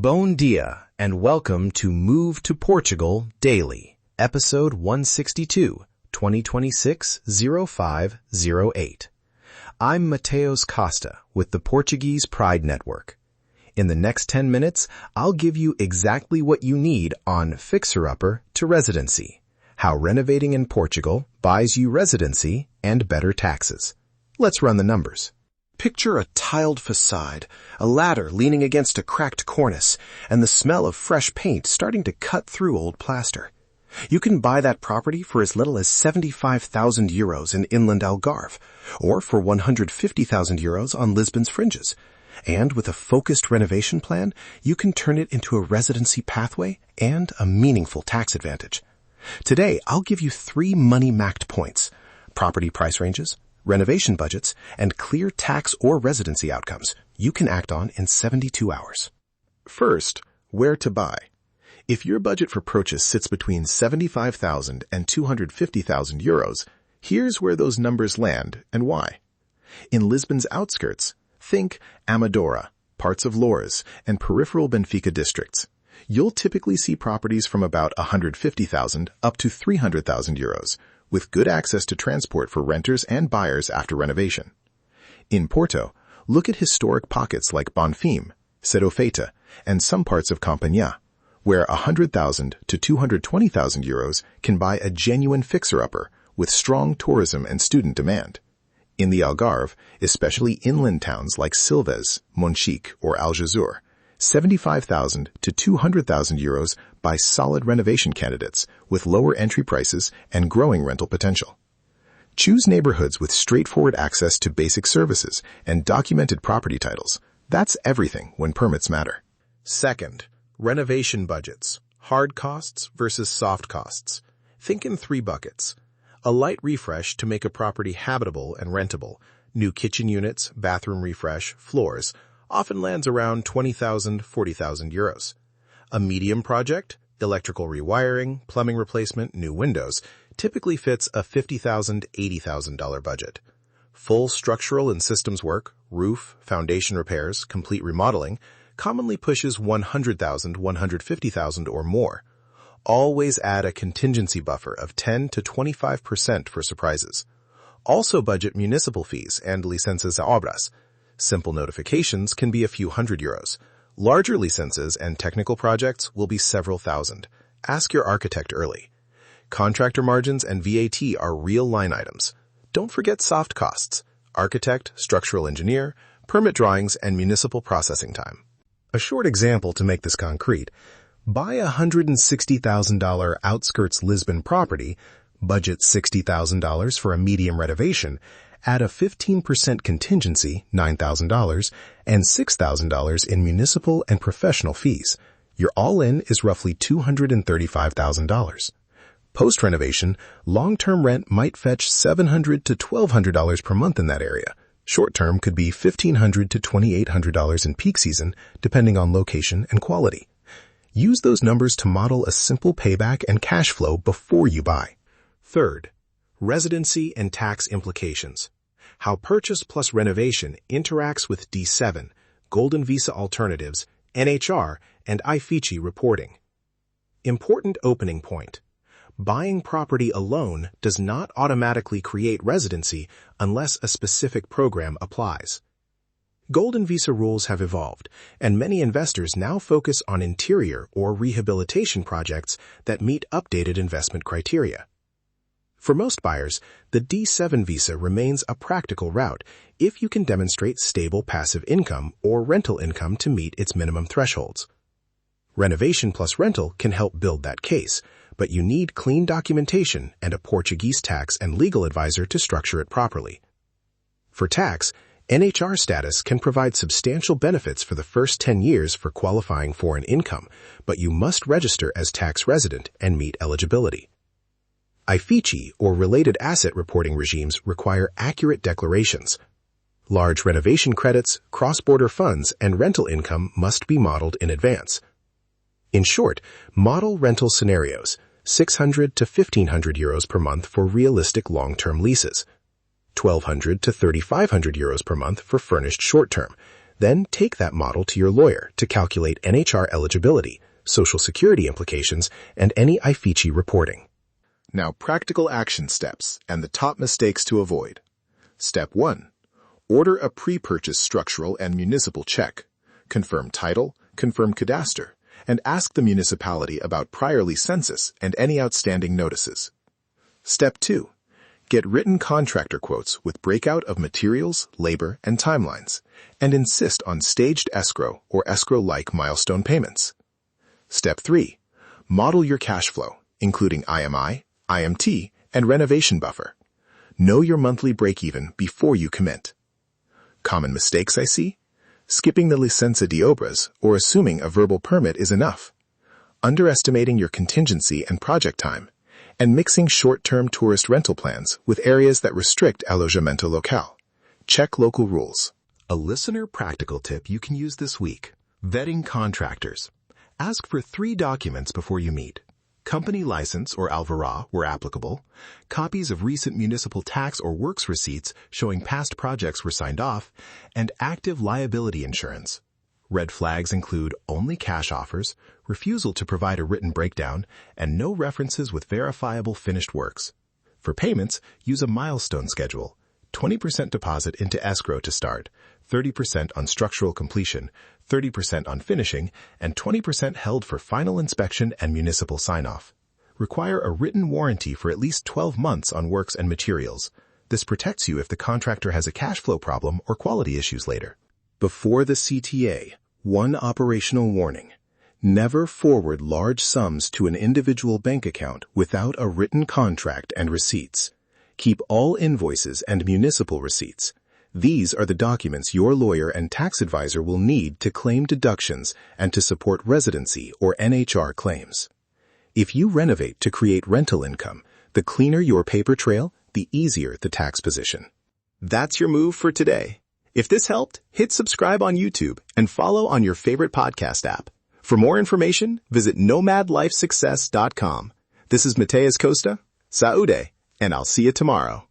Bom dia, and welcome to Move to Portugal Daily, episode 162, 2026-0508. I'm Mateus Costa with the Portuguese Pride Network. In the next 10 minutes, I'll give you exactly what you need on Fixer-Upper to Residency, how renovating in Portugal buys you residency and better taxes. Let's run the numbers. Picture a tiled facade, a ladder leaning against a cracked cornice, and the smell of fresh paint starting to cut through old plaster. You can buy that property for as little as 75,000 euros in inland Algarve, or for 150,000 euros on Lisbon's fringes. And with a focused renovation plan, you can turn it into a residency pathway and a meaningful tax advantage. Today, I'll give you 3 money-macked points: property price ranges, renovation budgets, and clear tax or residency outcomes you can act on in 72 hours. First, where to buy. If your budget for purchase sits between 75,000 and 250,000 euros, here's where those numbers land and why. In Lisbon's outskirts, think Amadora, parts of Loures, and peripheral Benfica districts. You'll typically see properties from about 150,000 up to 300,000 euros, with good access to transport for renters and buyers after renovation. In Porto, look at historic pockets like Bonfim, Sedofeita, and some parts of Companhia, where 100,000 to 220,000 euros can buy a genuine fixer-upper with strong tourism and student demand. In the Algarve, especially inland towns like Silves, Monchique, or Aljazur, 75,000 to 200,000 euros buy solid renovation candidates with lower entry prices and growing rental potential. Choose neighborhoods with straightforward access to basic services and documented property titles. That's everything when permits matter. Second, renovation budgets, hard costs versus soft costs. Think in 3 buckets. A light refresh to make a property habitable and rentable, new kitchen units, bathroom refresh, floors, often lands around 20,000, 40,000 euros. A medium project, electrical rewiring, plumbing replacement, new windows, typically fits a $50,000, $80,000 budget. Full structural and systems work, roof, foundation repairs, complete remodeling, commonly pushes 100,000, 150,000 or more. Always add a contingency buffer of 10 to 25% for surprises. Also budget municipal fees and licenças a obras. Simple notifications can be a few hundred euros. Larger licenses and technical projects will be several thousand. Ask your architect early. Contractor margins and VAT are real line items. Don't forget soft costs: architect, structural engineer, permit drawings, and municipal processing time. A short example to make this concrete: buy a $160,000 outskirts Lisbon property, budget $60,000 for a medium renovation, add a 15% contingency, $9,000, and $6,000 in municipal and professional fees. Your all-in is roughly $235,000. Post-renovation, long-term rent might fetch $700 to $1,200 per month in that area. Short-term could be $1,500 to $2,800 in peak season, depending on location and quality. Use those numbers to model a simple payback and cash flow before you buy. Third, residency and tax implications. How purchase plus renovation interacts with D7, Golden Visa Alternatives, NHR, and IFICI reporting. Important opening point. Buying property alone does not automatically create residency unless a specific program applies. Golden Visa rules have evolved, and many investors now focus on interior or rehabilitation projects that meet updated investment criteria. For most buyers, the D7 visa remains a practical route if you can demonstrate stable passive income or rental income to meet its minimum thresholds. Renovation plus rental can help build that case, but you need clean documentation and a Portuguese tax and legal advisor to structure it properly. For tax, NHR status can provide substantial benefits for the first 10 years for qualifying foreign income, but you must register as tax resident and meet eligibility. IFICI or related asset reporting regimes require accurate declarations. Large renovation credits, cross-border funds, and rental income must be modeled in advance. In short, model rental scenarios: 600 to 1,500 euros per month for realistic long-term leases, 1,200 to 3,500 euros per month for furnished short-term. Then take that model to your lawyer to calculate NHR eligibility, Social Security implications, and any IFICI reporting. Now, practical action steps and the top mistakes to avoid. Step 1. Order a pre-purchase structural and municipal check. Confirm title, confirm cadastre, and ask the municipality about prior lease census and any outstanding notices. Step 2. Get written contractor quotes with breakout of materials, labor, and timelines, and insist on staged escrow or escrow-like milestone payments. Step 3. Model your cash flow, including IMI, IMT, and renovation buffer. Know your monthly break-even before you commit. Common mistakes I see? Skipping the licenza de obras or assuming a verbal permit is enough. Underestimating your contingency and project time, and mixing short-term tourist rental plans with areas that restrict alojamento local. Check local rules. A listener practical tip you can use this week. Vetting contractors. Ask for 3 documents before you meet. Company license or alvará where applicable, copies of recent municipal tax or works receipts showing past projects were signed off, and active liability insurance. Red flags include only cash offers, refusal to provide a written breakdown, and no references with verifiable finished works. For payments, use a milestone schedule. 20% deposit into escrow to start, 30% on structural completion, 30% on finishing, and 20% held for final inspection and municipal sign-off. Require a written warranty for at least 12 months on works and materials. This protects you if the contractor has a cash flow problem or quality issues later. Before the CTA, one operational warning. Never forward large sums to an individual bank account without a written contract and receipts. Keep all invoices and municipal receipts. These are the documents your lawyer and tax advisor will need to claim deductions and to support residency or NHR claims. If you renovate to create rental income, the cleaner your paper trail, the easier the tax position. That's your move for today. If this helped, hit subscribe on YouTube and follow on your favorite podcast app. For more information, visit nomadlifesuccess.com. This is Mateus Costa. Saúde, and I'll see you tomorrow.